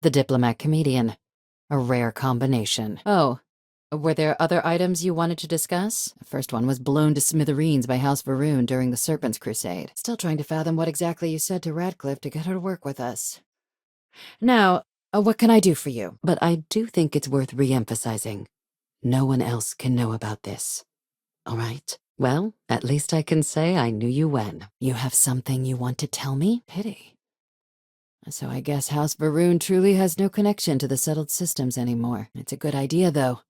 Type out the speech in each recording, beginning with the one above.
the diplomat comedian. A rare combination. Oh, were there other items you wanted to discuss? The first one was blown to smithereens by House Varun during the Serpent's Crusade. Still trying to fathom what exactly you said to Radcliffe to get her to work with us. Now, what can I do for you? But I do think it's worth re-emphasizing. No one else can know about this. All right? Well, at least I can say I knew you when. You have something you want to tell me? Pity. So I guess House Varun truly has no connection to the settled systems anymore. It's a good idea, though.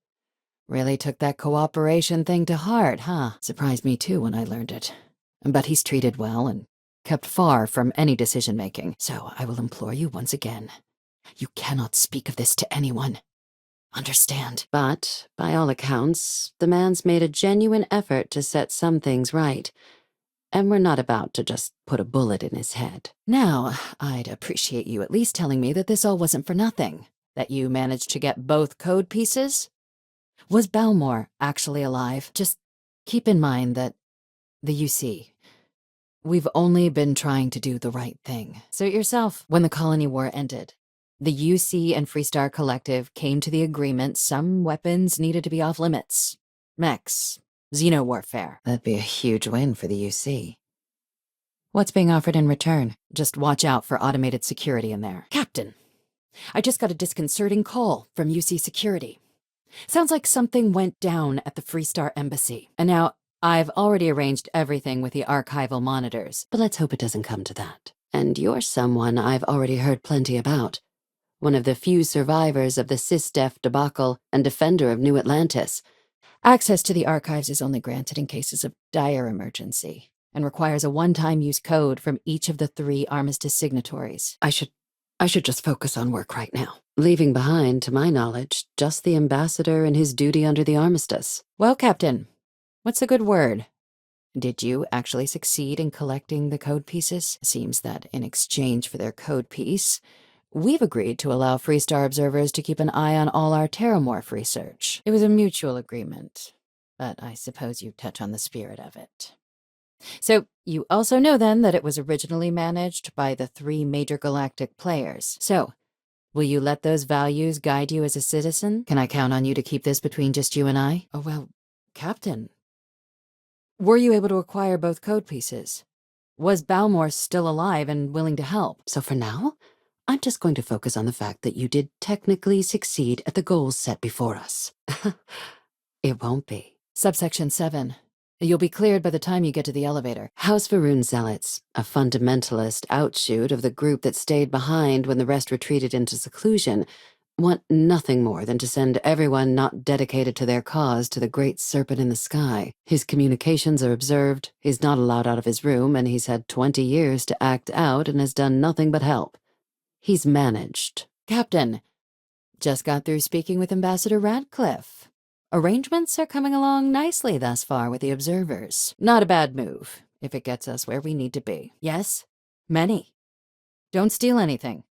Really took that cooperation thing to heart, huh? Surprised me too when I learned it. But he's treated well and kept far from any decision-making, so I will implore you once again. You cannot speak of this to anyone. Understand? But, by all accounts, the man's made a genuine effort to set some things right, and we're not about to just put a bullet in his head. Now, I'd appreciate you at least telling me that this all wasn't for nothing, that you managed to get both code pieces. Was Balmore actually alive? Just keep in mind that the UC, we've only been trying to do the right thing. Suit yourself. When the colony war ended, the UC and Freestar Collective came to the agreement some weapons needed to be off limits. Mechs, xeno-warfare. That'd be a huge win for the UC. What's being offered in return? Just watch out for automated security in there. Captain, I just got a disconcerting call from UC Security. Sounds like something went down at the Freestar Embassy. And now, I've already arranged everything with the archival monitors, but let's hope it doesn't come to that. And you're someone I've already heard plenty about. One of the few survivors of the SysDef debacle and defender of New Atlantis. Access to the archives is only granted in cases of dire emergency, and requires a one-time use code from each of the 3 armistice signatories. I should just focus on work right now, leaving behind, to my knowledge, just the ambassador and his duty under the armistice. Well, Captain, what's a good word? Did you actually succeed in collecting the code pieces? Seems that in exchange for their code piece, we've agreed to allow Freestar observers to keep an eye on all our terramorph research. It was a mutual agreement, but I suppose you touch on the spirit of it. So, you also know then that it was originally managed by the 3 major galactic players. So, will you let those values guide you as a citizen? Can I count on you to keep this between just you and I? Oh, well, Captain. Were you able to acquire both code pieces? Was Balmore still alive and willing to help? So for now, I'm just going to focus on the fact that you did technically succeed at the goals set before us. It won't be. Subsection 7. You'll be cleared by the time you get to the elevator. House Varun Zealots, a fundamentalist outshoot of the group that stayed behind when the rest retreated into seclusion, want nothing more than to send everyone not dedicated to their cause to the great serpent in the sky. His communications are observed, he's not allowed out of his room, and he's had 20 years to act out and has done nothing but help. He's managed. Captain, just got through speaking with Ambassador Radcliffe. Arrangements are coming along nicely thus far with the observers. Not a bad move, if it gets us where we need to be. Yes? Many. Don't steal anything.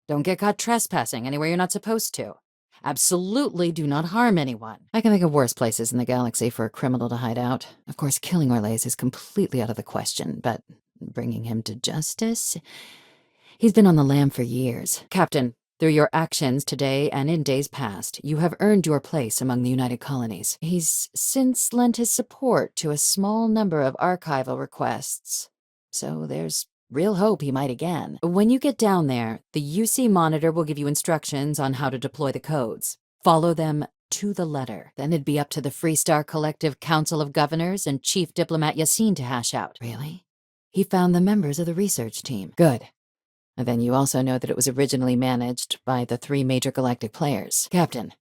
Don't get caught trespassing anywhere you're not supposed to. Absolutely do not harm anyone. I can think of worse places in the galaxy for a criminal to hide out. Of course, killing Orlais is completely out of the question, but bringing him to justice? He's been on the lam for years. Captain, through your actions today and in days past, you have earned your place among the United Colonies. He's since lent his support to a small number of archival requests, so there's real hope he might again. When you get down there, the UC monitor will give you instructions on how to deploy the codes. Follow them to the letter. Then it'd be up to the Freestar Collective Council of Governors and Chief Diplomat Yassine to hash out. Really? He found the members of the research team. Good. And then you also know that it was originally managed by the 3 major galactic players. Captain,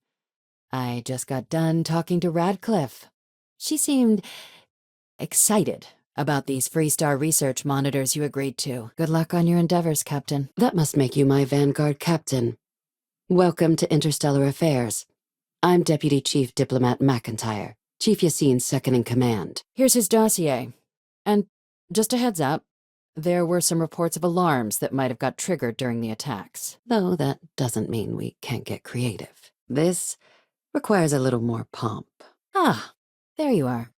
I just got done talking to Radcliffe. She seemed excited about these Freestar research monitors you agreed to. Good luck on your endeavors, Captain. That must make you my Vanguard Captain. Welcome to Interstellar Affairs. I'm Deputy Chief Diplomat MacIntyre, Chief Yassine's second-in-command. Here's his dossier. And just a heads up, there were some reports of alarms that might have got triggered during the attacks. Though that doesn't mean we can't get creative. This requires a little more pomp. Ah, there you are.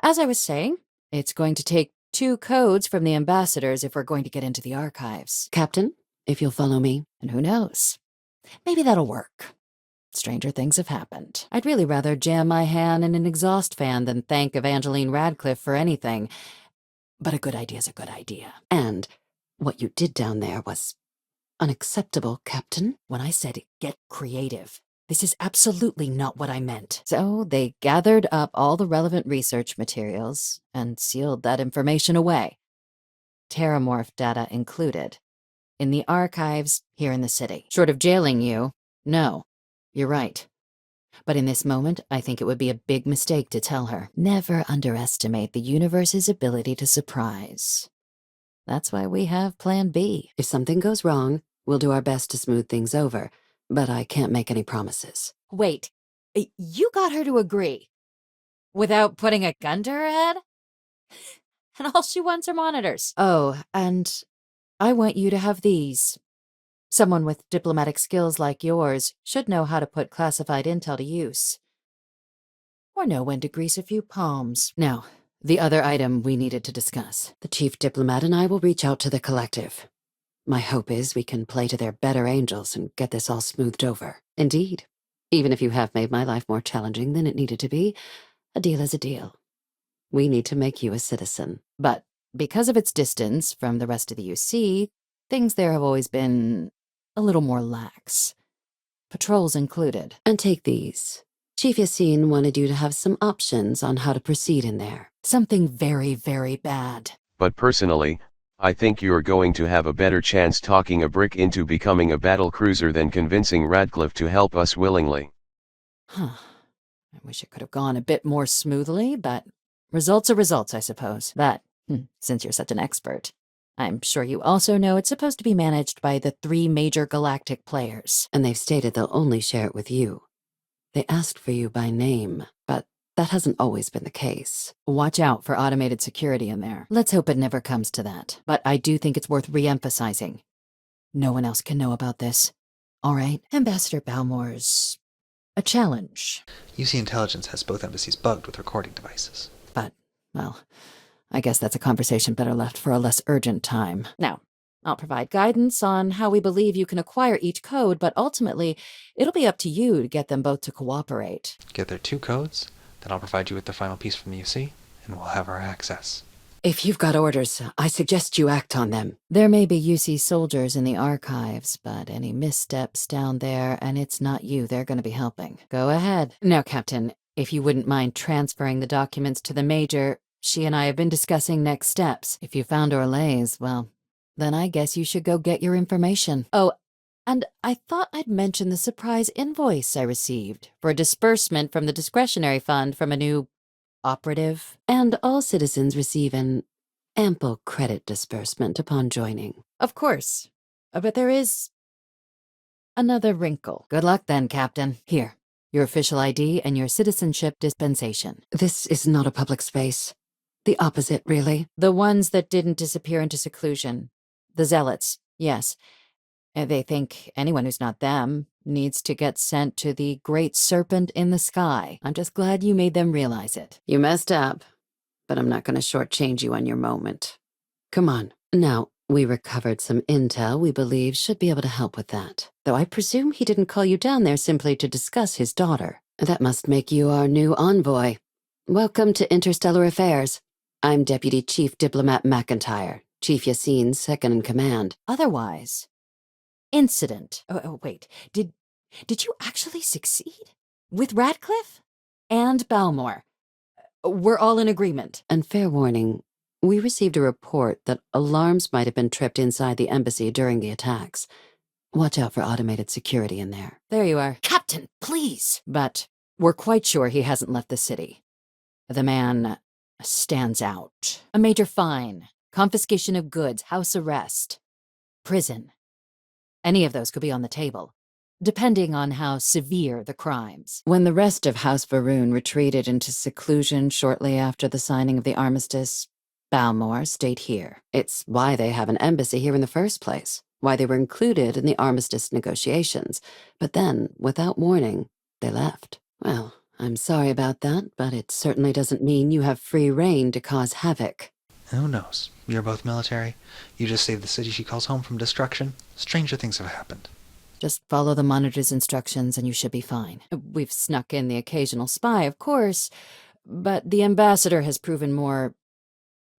As I was saying, it's going to take 2 codes from the ambassadors if we're going to get into the archives. Captain, if you'll follow me. And who knows? Maybe that'll work. Stranger things have happened. I'd really rather jam my hand in an exhaust fan than thank Evangeline Radcliffe for anything. But a good idea's a good idea. And what you did down there was unacceptable, Captain. When I said get creative, this is absolutely not what I meant. So they gathered up all the relevant research materials and sealed that information away, Terramorph data included, in the archives here in the city. Short of jailing you, no, you're right. But in this moment, I think it would be a big mistake to tell her. Never underestimate the universe's ability to surprise. That's why we have Plan B. If something goes wrong, we'll do our best to smooth things over, but I can't make any promises. Wait, you got her to agree? Without putting a gun to her head? And all she wants are monitors. Oh, and I want you to have these. Someone with diplomatic skills like yours should know how to put classified intel to use. Or know when to grease a few palms. Now, the other item we needed to discuss. The chief diplomat and I will reach out to the collective. My hope is we can play to their better angels and get this all smoothed over. Indeed. Even if you have made my life more challenging than it needed to be, a deal is a deal. We need to make you a citizen. But because of its distance from the rest of the UC, things there have always been a little more lax. Patrols included. And take these. Chief Yassine wanted you to have some options on how to proceed in there. Something very, very bad. But personally, I think you're going to have a better chance talking a brick into becoming a battle cruiser than convincing Radcliffe to help us willingly. Huh. I wish it could have gone a bit more smoothly, but results are results, I suppose. But, since you're such an expert, I'm sure you also know it's supposed to be managed by the 3 major galactic players. And they've stated they'll only share it with you. They asked for you by name, but that hasn't always been the case. Watch out for automated security in there. Let's hope it never comes to that. But I do think it's worth re-emphasizing. No one else can know about this. All right? Ambassador Balmore's a challenge. UC Intelligence has both embassies bugged with recording devices. But, well, I guess that's a conversation better left for a less urgent time. Now, I'll provide guidance on how we believe you can acquire each code, but ultimately, it'll be up to you to get them both to cooperate. Get their 2 codes, then I'll provide you with the final piece from the UC, and we'll have our access. If you've got orders, I suggest you act on them. There may be UC soldiers in the archives, but any missteps down there, and it's not you they're going to be helping. Go ahead. Now, Captain, if you wouldn't mind transferring the documents to the Major, she and I have been discussing next steps. If you found Orlays, well, then I guess you should go get your information. Oh, and I thought I'd mention the surprise invoice I received for a disbursement from the discretionary fund from a new operative. And all citizens receive an ample credit disbursement upon joining. Of course, but there is another wrinkle. Good luck then, Captain. Here, your official ID and your citizenship dispensation. This is not a public space. The opposite, really. The ones that didn't disappear into seclusion. The zealots, yes. They think anyone who's not them needs to get sent to the Great Serpent in the Sky. I'm just glad you made them realize it. You messed up, but I'm not going to shortchange you on your moment. Come on. Now, we recovered some intel we believe should be able to help with that. Though I presume he didn't call you down there simply to discuss his daughter. That must make you our new envoy. Welcome to Interstellar Affairs. I'm Deputy Chief Diplomat MacIntyre, Chief Yassine's second-in-command. Otherwise... Incident. Oh, wait. Did you actually succeed? With Radcliffe? And Balmore? We're all in agreement. And fair warning, we received a report that alarms might have been tripped inside the embassy during the attacks. Watch out for automated security in there. There you are. Captain, please! But we're quite sure he hasn't left the city. The man stands out. A major fine, confiscation of goods, house arrest, prison. Any of those could be on the table, depending on how severe the crimes. When the rest of House Varun retreated into seclusion shortly after the signing of the armistice, Balmore stayed here. It's why they have an embassy here in the first place, why they were included in the armistice negotiations. But then, without warning, they left. Well, I'm sorry about that, but it certainly doesn't mean you have free rein to cause havoc. Who knows? We are both military. You just saved the city she calls home from destruction. Stranger things have happened. Just follow the monitor's instructions and you should be fine. We've snuck in the occasional spy, of course, but the ambassador has proven more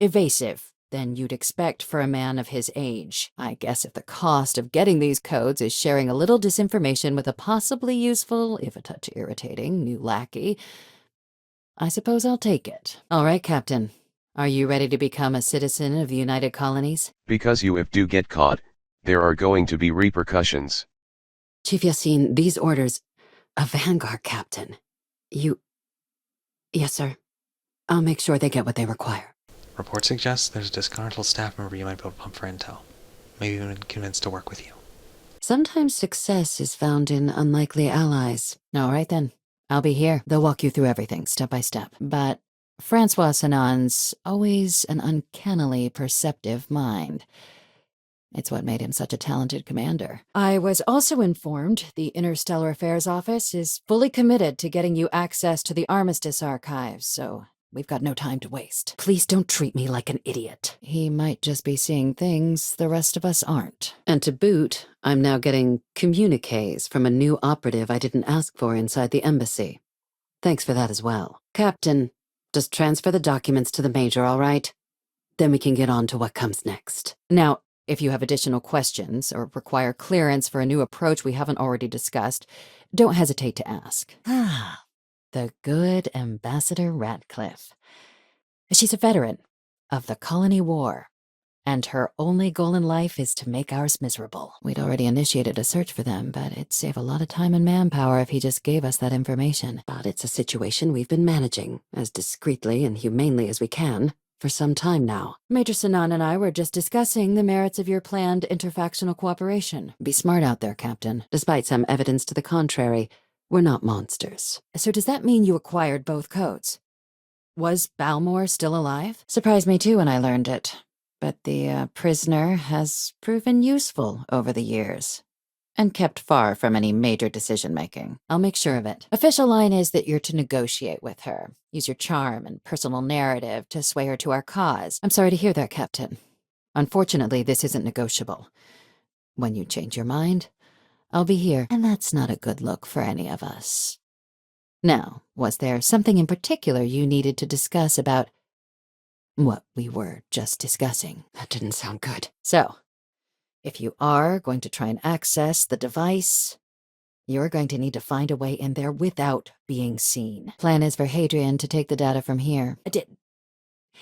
evasive than you'd expect for a man of his age. I guess if the cost of getting these codes is sharing a little disinformation with a possibly useful, if a touch irritating, new lackey, I suppose I'll take it. All right, Captain. Are you ready to become a citizen of the United Colonies? Because you if do get caught, there are going to be repercussions. Chief Yassine, these orders... A Vanguard captain. You... Yes, sir. I'll make sure they get what they require. Report suggests there's a disgruntled staff member you might be able to pump for intel. Maybe even convinced to work with you. Sometimes success is found in unlikely allies. All right, then. I'll be here. They'll walk you through everything, step by step. But Francois Sinan's always an uncannily perceptive mind. It's what made him such a talented commander. I was also informed the Interstellar Affairs Office is fully committed to getting you access to the Armistice archives, so we've got no time to waste. Please don't treat me like an idiot. He might just be seeing things the rest of us aren't. And to boot, I'm now getting communiques from a new operative I didn't ask for inside the embassy. Thanks for that as well. Captain, just transfer the documents to the Major, all right? Then we can get on to what comes next. Now, if you have additional questions or require clearance for a new approach we haven't already discussed, don't hesitate to ask. Ah, the good Ambassador Radcliffe. She's a veteran of the Colony War, and her only goal in life is to make ours miserable. We'd already initiated a search for them, but it'd save a lot of time and manpower if he just gave us that information. But it's a situation we've been managing, as discreetly and humanely as we can, for some time now. Major Sinan and I were just discussing the merits of your planned interfactional cooperation. Be smart out there, Captain. Despite some evidence to the contrary, we're not monsters. So does that mean you acquired both codes? Was Balmore still alive? Surprised me too when I learned it. But the prisoner has proven useful over the years, and kept far from any major decision-making. I'll make sure of it. Official line is that you're to negotiate with her. Use your charm and personal narrative to sway her to our cause. I'm sorry to hear that, Captain. Unfortunately, this isn't negotiable. When you change your mind, I'll be here, and that's not a good look for any of us. Now, was there something in particular you needed to discuss about what we were just discussing? That didn't sound good. So, if you are going to try and access the device, you're going to need to find a way in there without being seen. Plan is for Hadrian to take the data from here.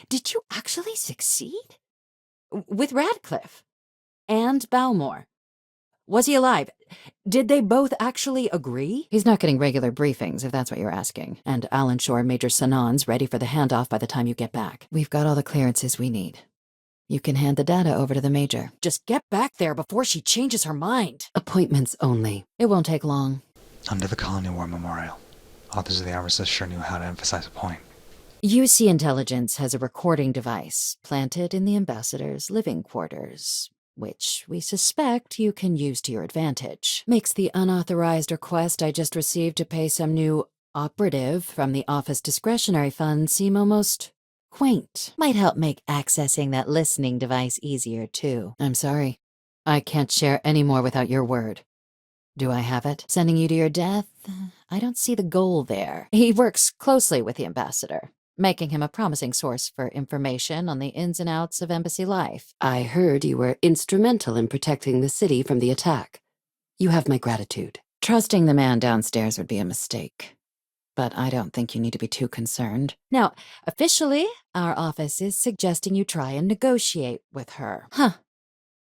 Did you actually succeed? With Radcliffe? And Balmore? Was he alive? Did they both actually agree? He's not getting regular briefings, if that's what you're asking. And Alan Shore and Major Sanan's ready for the handoff by the time you get back. We've got all the clearances we need. You can hand the data over to the Major. Just get back there before she changes her mind. Appointments only. It won't take long. Under the Colony War Memorial, authors of the Armistice sure knew how to emphasize a point. UC Intelligence has a recording device planted in the ambassador's living quarters, which we suspect you can use to your advantage. Makes the unauthorized request I just received to pay some new operative from the office discretionary fund seem almost quaint. Might help make accessing that listening device easier, too. I'm sorry. I can't share any more without your word. Do I have it? Sending you to your death? I don't see the goal there. He works closely with the ambassador, making him a promising source for information on the ins and outs of embassy life. I heard you were instrumental in protecting the city from the attack. You have my gratitude. Trusting the man downstairs would be a mistake. But I don't think you need to be too concerned. Now, officially, our office is suggesting you try and negotiate with her. Huh.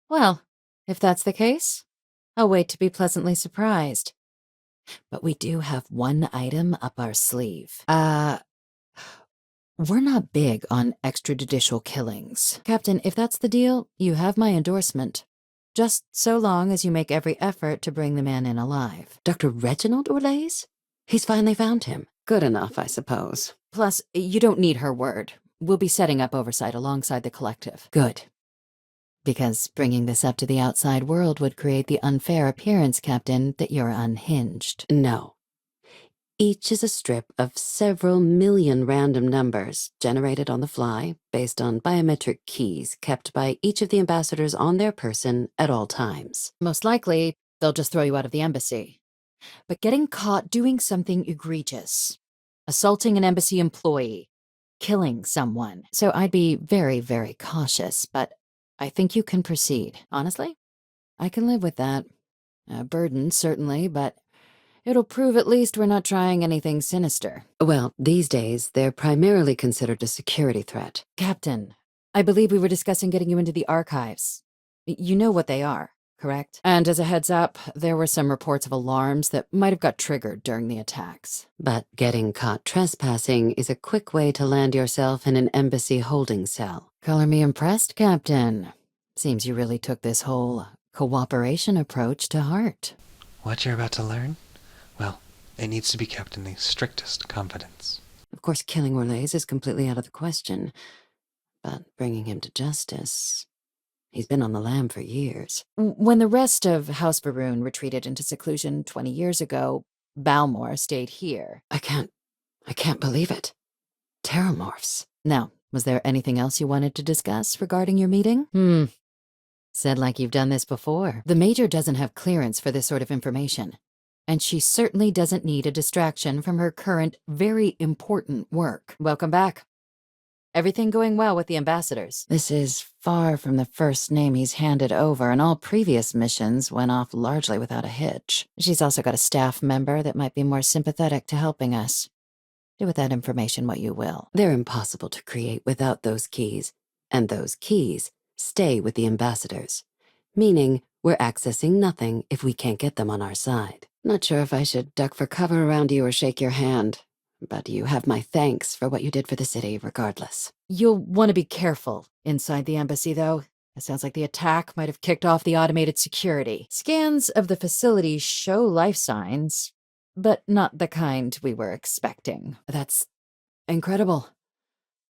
Well, if that's the case, I'll wait to be pleasantly surprised. But we do have one item up our sleeve. We're not big on extrajudicial killings. Captain, if that's the deal, you have my endorsement. Just so long as you make every effort to bring the man in alive. Dr. Reginald Orlays? He's finally found him. Good enough, I suppose. Plus, you don't need her word. We'll be setting up oversight alongside the collective. Good. Because bringing this up to the outside world would create the unfair appearance, Captain, that you're unhinged. No. Each is a strip of several million random numbers generated on the fly based on biometric keys kept by each of the ambassadors on their person at all times. Most likely, they'll just throw you out of the embassy. But getting caught doing something egregious, assaulting an embassy employee, killing someone. So I'd be very, very cautious, but I think you can proceed. Honestly, I can live with that. A burden, certainly, but it'll prove at least we're not trying anything sinister. Well, these days, they're primarily considered a security threat. Captain, I believe we were discussing getting you into the archives. You know what they are, correct? And as a heads up, there were some reports of alarms that might have got triggered during the attacks. But getting caught trespassing is a quick way to land yourself in an embassy holding cell. Color me impressed, Captain. Seems you really took this whole cooperation approach to heart. What you're about to learn? Well, it needs to be kept in the strictest confidence. Of course, killing Orlays is completely out of the question, but bringing him to justice... He's been on the lam for years. When the rest of House Varun retreated into seclusion 20 years ago, Balmore stayed here. I can't believe it. Terramorphs. Now, was there anything else you wanted to discuss regarding your meeting? Said like you've done this before. The Major doesn't have clearance for this sort of information, and she certainly doesn't need a distraction from her current, very important work. Welcome back. Everything going well with the ambassadors? This is far from the first name he's handed over, and all previous missions went off largely without a hitch. She's also got a staff member that might be more sympathetic to helping us. Do with that information what you will. They're impossible to create without those keys, and those keys stay with the ambassadors, meaning we're accessing nothing if we can't get them on our side. Not sure if I should duck for cover around you or shake your hand, but you have my thanks for what you did for the city regardless. You'll want to be careful inside the embassy, though. It sounds like the attack might have kicked off the automated security. Scans of the facility show life signs, but not the kind we were expecting. That's incredible.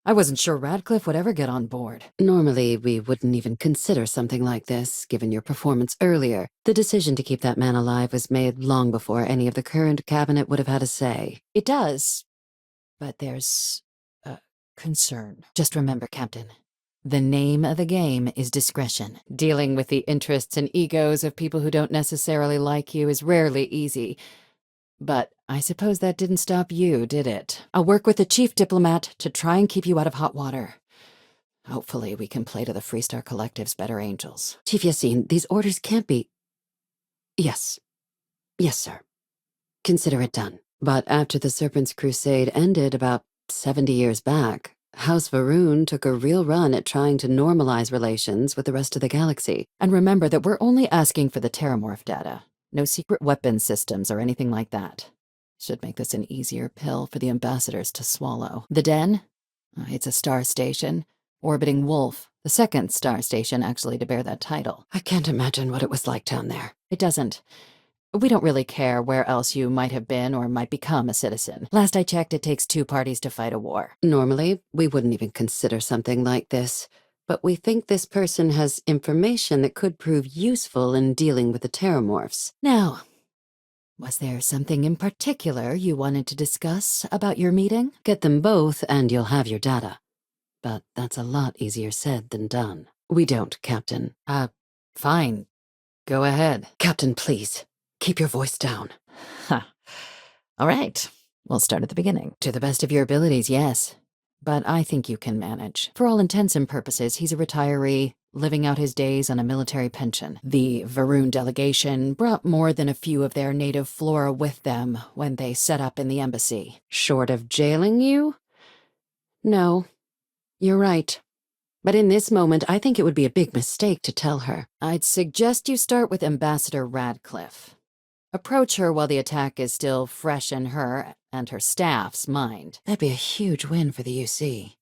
I wasn't sure Radcliffe would ever get on board. Normally, we wouldn't even consider something like this, given your performance earlier. The decision to keep that man alive was made long before any of the current cabinet would have had a say. It does, but there's a concern. Just remember, Captain, the name of the game is discretion. Dealing with the interests and egos of people who don't necessarily like you is rarely easy. But I suppose that didn't stop you, did it? I'll work with the chief diplomat to try and keep you out of hot water. Hopefully we can play to the Freestar Collective's better angels. Chief Yassine, these orders can't be... Yes. Yes, sir. Consider it done. But after the Serpent's Crusade ended about 70 years back, House Varun took a real run at trying to normalize relations with the rest of the galaxy. And remember that we're only asking for the Terramorph data. No secret weapon systems or anything like that. Should make this an easier pill for the ambassadors to swallow. The Den? It's a star station. Orbiting Wolf, the second star station actually to bear that title. I can't imagine what it was like down there. It doesn't. We don't really care where else you might have been or might become a citizen. Last I checked, it takes two parties to fight a war. Normally, we wouldn't even consider something like this. But we think this person has information that could prove useful in dealing with the Terramorphs. Now, was there something in particular you wanted to discuss about your meeting? Get them both and you'll have your data. But that's a lot easier said than done. We don't, Captain. Fine. Go ahead. Captain, please. Keep your voice down. All right. We'll start at the beginning. To the best of your abilities, yes. But I think you can manage. For all intents and purposes, he's a retiree, living out his days on a military pension. The Varun delegation brought more than a few of their native flora with them when they set up in the embassy. Short of jailing you? No. You're right. But in this moment, I think it would be a big mistake to tell her. I'd suggest you start with Ambassador Radcliffe. Approach her while the attack is still fresh in her and her staff's mind. That'd be a huge win for the UC.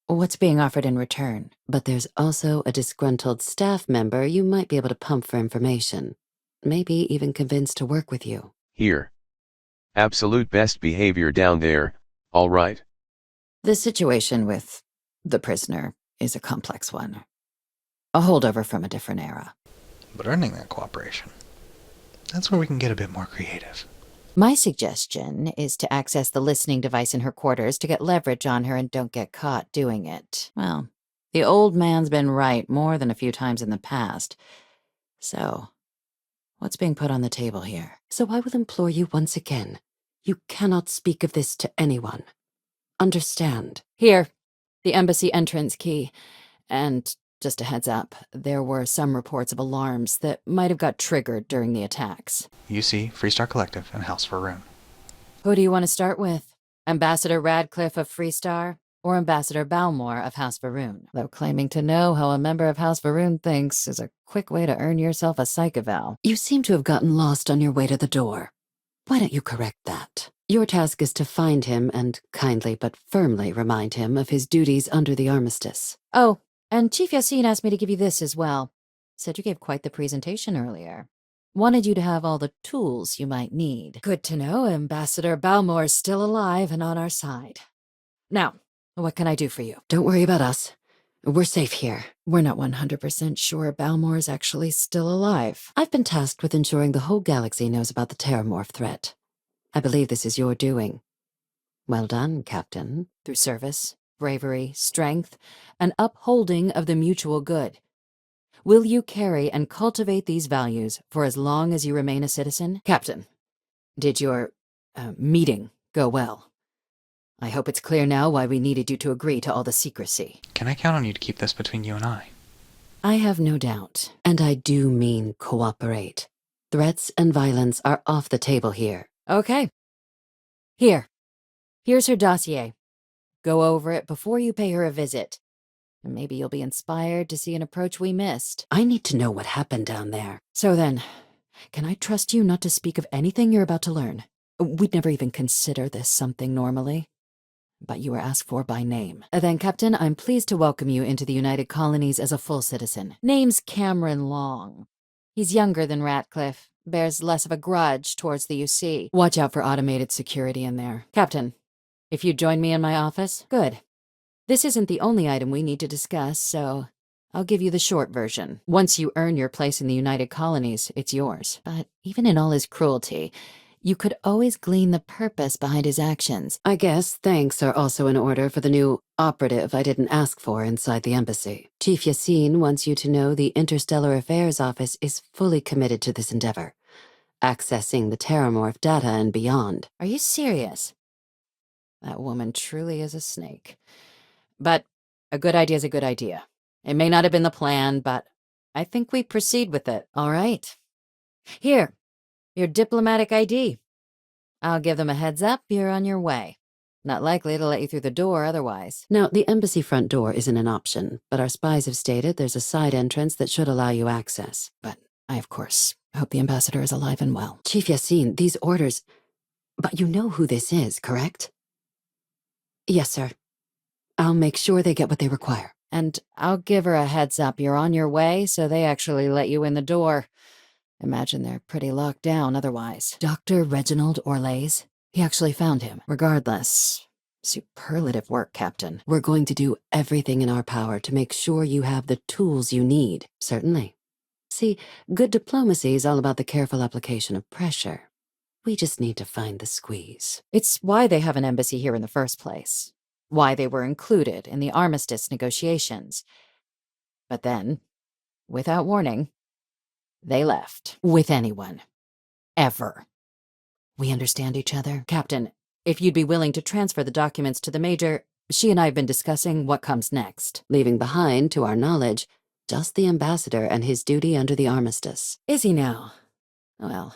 What's being offered in return? But there's also a disgruntled staff member you might be able to pump for information. Maybe even convince to work with you. Here. Absolute best behavior down there, all right? The situation with the prisoner is a complex one. A holdover from a different era. But earning that cooperation, that's where we can get a bit more creative. My suggestion is to access the listening device in her quarters to get leverage on her and don't get caught doing it. Well, the old man's been right more than a few times in the past. So, what's being put on the table here? So I will implore you once again. You cannot speak of this to anyone. Understand? Here, the embassy entrance key. And just a heads up, there were some reports of alarms that might have got triggered during the attacks. UC, Freestar Collective, and House Varun. Who do you want to start with? Ambassador Radcliffe of Freestar or Ambassador Balmore of House Varun? Though claiming to know how a member of House Varun thinks is a quick way to earn yourself a psych eval. You seem to have gotten lost on your way to the door. Why don't you correct that? Your task is to find him and kindly but firmly remind him of his duties under the armistice. Oh, and Chief Yassine asked me to give you this as well. Said you gave quite the presentation earlier. Wanted you to have all the tools you might need. Good to know Ambassador Balmore's still alive and on our side. Now, what can I do for you? Don't worry about us. We're safe here. We're not 100% sure Balmore's actually still alive. I've been tasked with ensuring the whole galaxy knows about the Terramorph threat. I believe this is your doing. Well done, Captain. Through service, bravery, strength, and upholding of the mutual good. Will you carry and cultivate these values for as long as you remain a citizen? Captain, did your meeting go well? I hope it's clear now why we needed you to agree to all the secrecy. Can I count on you to keep this between you and I? I have no doubt. And I do mean cooperate. Threats and violence are off the table here. Okay. Here's her dossier. Go over it before you pay her a visit. And maybe you'll be inspired to see an approach we missed. I need to know what happened down there. So then, can I trust you not to speak of anything you're about to learn? We'd never even consider this something normally. But you were asked for by name. Then, Captain, I'm pleased to welcome you into the United Colonies as a full citizen. Name's Cameron Long. He's younger than Ratcliffe, bears less of a grudge towards the UC. Watch out for automated security in there. Captain, if you join me in my office, good. This isn't the only item we need to discuss, so I'll give you the short version. Once you earn your place in the United Colonies, it's yours. But even in all his cruelty, you could always glean the purpose behind his actions. I guess thanks are also in order for the new operative I didn't ask for inside the embassy. Chief Yassine wants you to know the Interstellar Affairs Office is fully committed to this endeavor, accessing the Terramorph data and beyond. Are you serious? That woman truly is a snake. But a good idea is a good idea. It may not have been the plan, but I think we proceed with it. All right. Here, your diplomatic ID. I'll give them a heads up, you're on your way. Not likely to let you through the door otherwise. Now, the embassy front door isn't an option, but our spies have stated there's a side entrance that should allow you access. But I, of course, hope the ambassador is alive and well. Chief Yassine, these orders... But you know who this is, correct? Yes, sir. I'll make sure they get what they require. And I'll give her a heads up you're on your way, so they actually let you in the door. Imagine they're pretty locked down otherwise. Dr. Reginald Orlays? He actually found him. Regardless, superlative work, Captain. We're going to do everything in our power to make sure you have the tools you need. Certainly. See, good diplomacy is all about the careful application of pressure. We just need to find the squeeze. It's why they have an embassy here in the first place. Why they were included in the armistice negotiations. But then, without warning, they left. With anyone. Ever. We understand each other? Captain, if you'd be willing to transfer the documents to the Major, she and I have been discussing what comes next. Leaving behind, to our knowledge, just the ambassador and his duty under the armistice. Is he now? Well,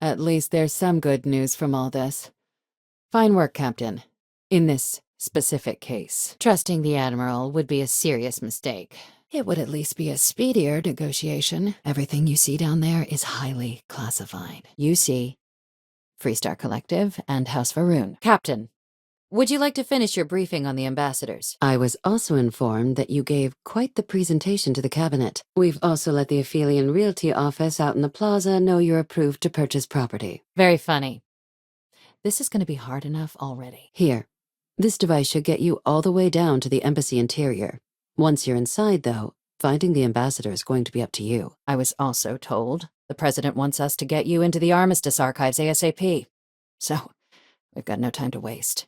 at least there's some good news from all this. Fine work, Captain. In this specific case. Trusting the Admiral would be a serious mistake. It would at least be a speedier negotiation. Everything you see down there is highly classified. You see, Freestar Collective and House Varun. Captain, would you like to finish your briefing on the ambassadors? I was also informed that you gave quite the presentation to the cabinet. We've also let the Aphelion Realty office out in the plaza know you're approved to purchase property. Very funny. This is going to be hard enough already. Here, this device should get you all the way down to the embassy interior. Once you're inside, though, Finding the ambassador is going to be up to you. I was also told the president wants us to get you into the Armistice archives ASAP. So, we've got no time to waste.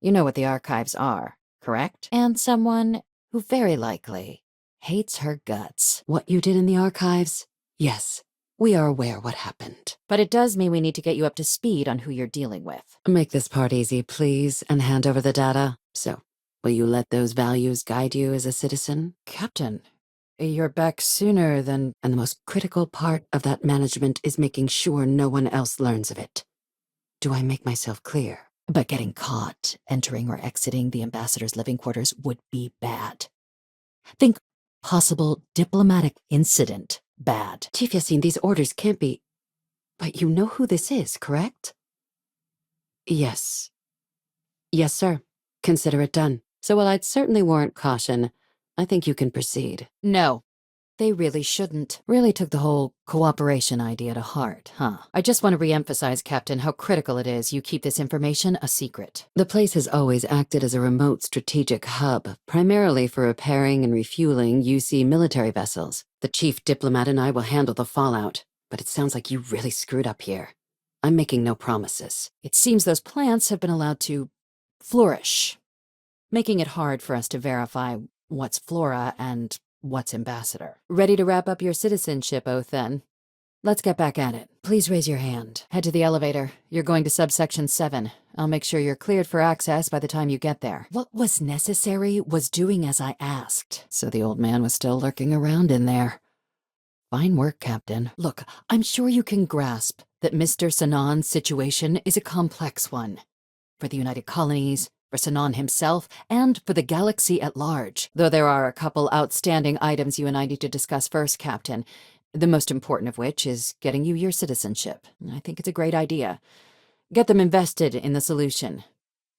You know what the archives are, correct? And someone who very likely hates her guts. What you did in the archives? Yes, we are aware what happened. But it does mean we need to get you up to speed on who you're dealing with. Make this part easy, please, and hand over the data. So, will you let those values guide you as a citizen? Captain, you're back sooner than... And the most critical part of that management is making sure no one else learns of it. Do I make myself clear? But getting caught entering or exiting the ambassador's living quarters would be bad. Think possible diplomatic incident bad. Chief Yassine, these orders can't be... But you know who this is, correct? Yes. Yes, sir. Consider it done. So while I'd certainly warrant caution, I think you can proceed. No, they really shouldn't. Really took the whole cooperation idea to heart, huh? I just want to re-emphasize, Captain, how critical it is you keep this information a secret. The place has always acted as a remote strategic hub, primarily for repairing and refueling UC military vessels. The chief diplomat and I will handle the fallout, but it sounds like you really screwed up here. I'm making no promises. It seems those plants have been allowed to flourish, making it hard for us to verify what's flora and what's ambassador. Ready to wrap up your citizenship oath, then? Let's get back at it. Please raise your hand. Head to the elevator. You're going to subsection 7. I'll make sure you're cleared for access by the time you get there. What was necessary was doing as I asked. So the old man was still lurking around in there. Fine work, Captain. Look, I'm sure you can grasp that Mr. Sanan's situation is a complex one. For the United Colonies, for Sanan himself, and for the galaxy at large. Though there are a couple outstanding items you and I need to discuss first, Captain. The most important of which is getting you your citizenship. I think it's a great idea. Get them invested in the solution.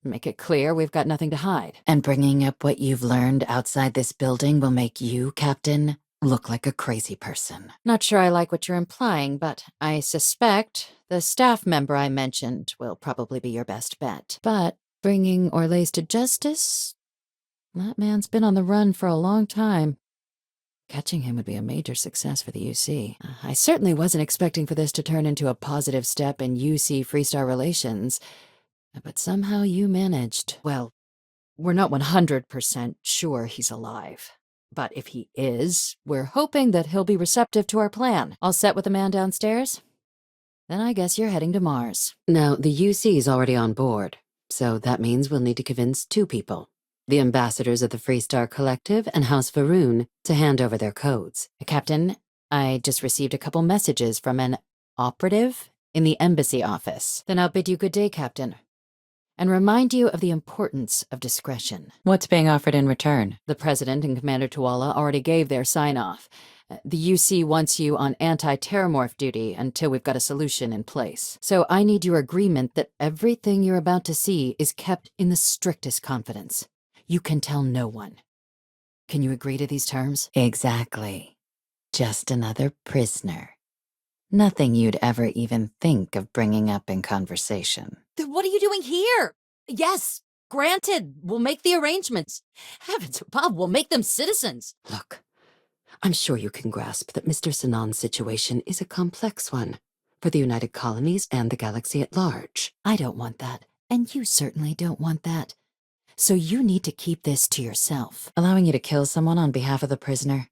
Make it clear we've got nothing to hide. And bringing up what you've learned outside this building will make you, Captain, look like a crazy person. Not sure I like what you're implying, but I suspect the staff member I mentioned will probably be your best bet. But bringing Orlace to justice? That man's been on the run for a long time. Catching him would be a major success for the UC. I certainly wasn't expecting for this to turn into a positive step in UC Freestar relations, but somehow you managed. Well, we're not 100% sure he's alive. But if he is, we're hoping that he'll be receptive to our plan. All set with the man downstairs? Then I guess you're heading to Mars. Now, the UC is already on board, so that means we'll need to convince 2 people. The ambassadors of the Freestar Collective and House Varun to hand over their codes. Captain, I just received a couple messages from an operative in the embassy office. Then I'll bid you good day, Captain. And remind you of the importance of discretion. What's being offered in return? The President and Commander Tuala already gave their sign-off. The UC wants you on anti-terramorph duty until we've got a solution in place. So I need your agreement that everything you're about to see is kept in the strictest confidence. You can tell no one. Can you agree to these terms? Exactly. Just another prisoner. Nothing you'd ever even think of bringing up in conversation. Then what are you doing here? Yes, granted, we'll make the arrangements. Heavens above, we'll make them citizens. Look, I'm sure you can grasp that Mr. Sanan's situation is a complex one for the United Colonies and the galaxy at large. I don't want that, and you certainly don't want that. So you need to keep this to yourself. Allowing you to kill someone on behalf of the prisoner?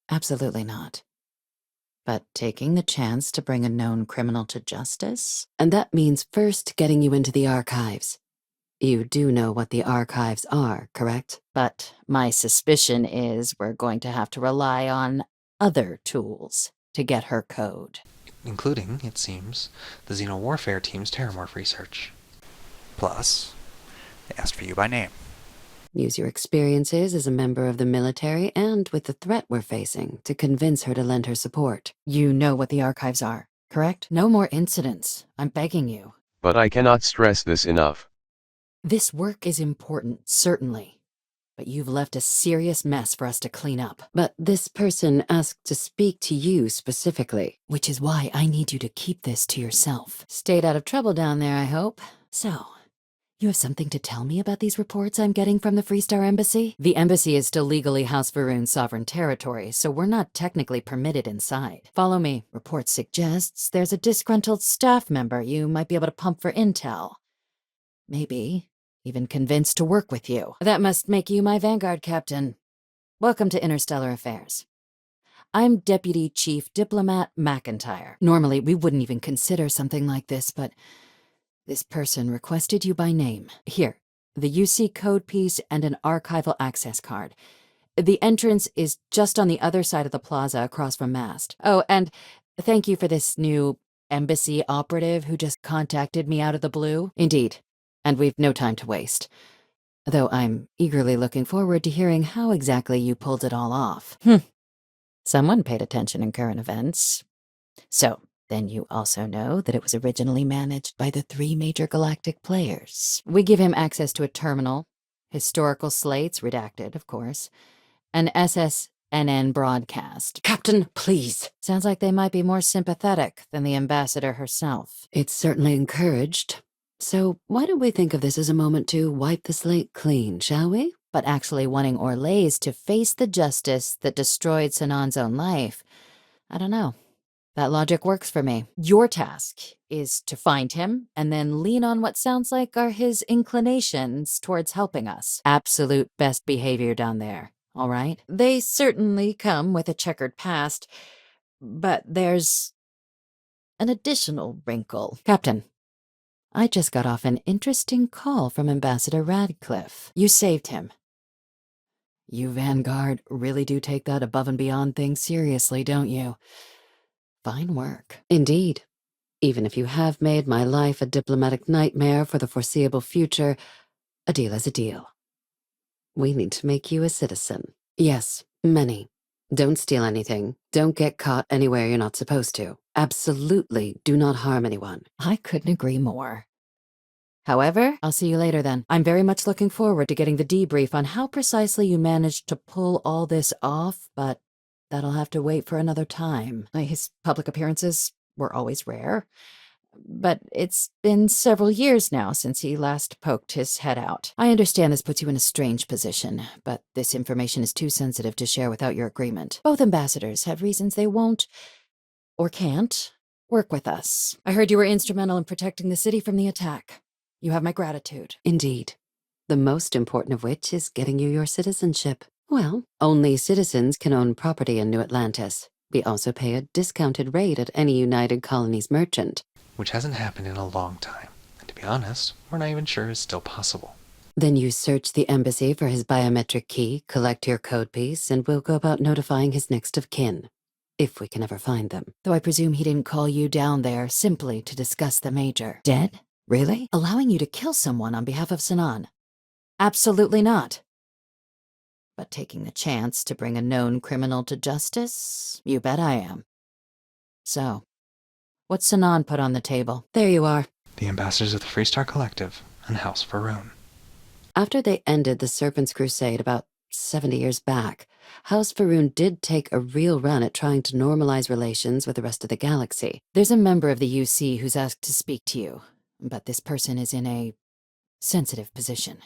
Absolutely not. But taking the chance to bring a known criminal to justice? And that means first getting you into the archives. You do know what the archives are, correct? But my suspicion is we're going to have to rely on other tools to get her code. Including, it seems, the Xenowarfare team's terramorph research. Plus, they asked for you by name. Use your experiences as a member of the military and with the threat we're facing to convince her to lend her support. You know what the archives are, correct? No more incidents. I'm begging you. But I cannot stress this enough. This work is important, certainly. But you've left a serious mess for us to clean up. But this person asked to speak to you specifically. Which is why I need you to keep this to yourself. Stayed out of trouble down there, I hope. So, You have something to tell me about these reports I'm getting from the Freestar Embassy? The embassy is still legally House Varun's sovereign territory, so we're not technically permitted inside. Follow me. Report suggests there's a disgruntled staff member you might be able to pump for intel. Maybe even convinced to work with you. That must make you my vanguard captain. Welcome to Interstellar Affairs. I'm Deputy Chief Diplomat MacIntyre. Normally, we wouldn't even consider something like this, but this person requested you by name. Here, the UC code piece and an archival access card. The entrance is just on the other side of the plaza across from Mast. Oh, and thank you for this new embassy operative who just contacted me out of the blue. Indeed, and we've no time to waste. Though I'm eagerly looking forward to hearing how exactly you pulled it all off. Someone paid attention in current events. So, then you also know that it was originally managed by the 3 major galactic players. We give him access to a terminal, historical slates, redacted, of course, an SSNN broadcast. Captain, please. Sounds like they might be more sympathetic than the ambassador herself. It's certainly encouraged. So why don't we think of this as a moment to wipe the slate clean, shall we? But actually wanting Orlays to face the justice that destroyed Sanan's own life, I don't know. That logic works for me. Your task is to find him and then lean on what sounds like are his inclinations towards helping us. Absolute best behavior down there, all right? They certainly come with a checkered past, but there's an additional wrinkle. Captain, I just got off an interesting call from Ambassador Radcliffe. You saved him. You Vanguard really do take that above and beyond thing seriously, don't you? Fine work. Indeed. Even if you have made my life a diplomatic nightmare for the foreseeable future, a deal is a deal. We need to make you a citizen. Yes, many. Don't steal anything. Don't get caught anywhere you're not supposed to. Absolutely do not harm anyone. I couldn't agree more. However, I'll see you later then. I'm very much looking forward to getting the debrief on how precisely you managed to pull all this off, but that'll have to wait for another time. His public appearances were always rare, but it's been several years now since he last poked his head out. I understand this puts you in a strange position, but this information is too sensitive to share without your agreement. Both ambassadors have reasons they won't, or can't, work with us. I heard you were instrumental in protecting the city from the attack. You have my gratitude. Indeed. The most important of which is getting you your citizenship. Well, only citizens can own property in New Atlantis. We also pay a discounted rate at any United Colonies merchant. Which hasn't happened in a long time. And to be honest, we're not even sure it's still possible. Then you search the embassy for his biometric key, collect your code piece, and we'll go about notifying his next of kin. If we can ever find them. Though I presume he didn't call you down there simply to discuss the Major. Dead? Really? Allowing you to kill someone on behalf of Sanan? Absolutely not. But taking the chance to bring a known criminal to justice? You bet I am. So, what's Sanan put on the table? There you are. The ambassadors of the Freestar Collective and House Varun. After they ended the Serpent's Crusade about 70 years back, House Varun did take a real run at trying to normalize relations with the rest of the galaxy. There's a member of the UC who's asked to speak to you, but this person is in a sensitive position.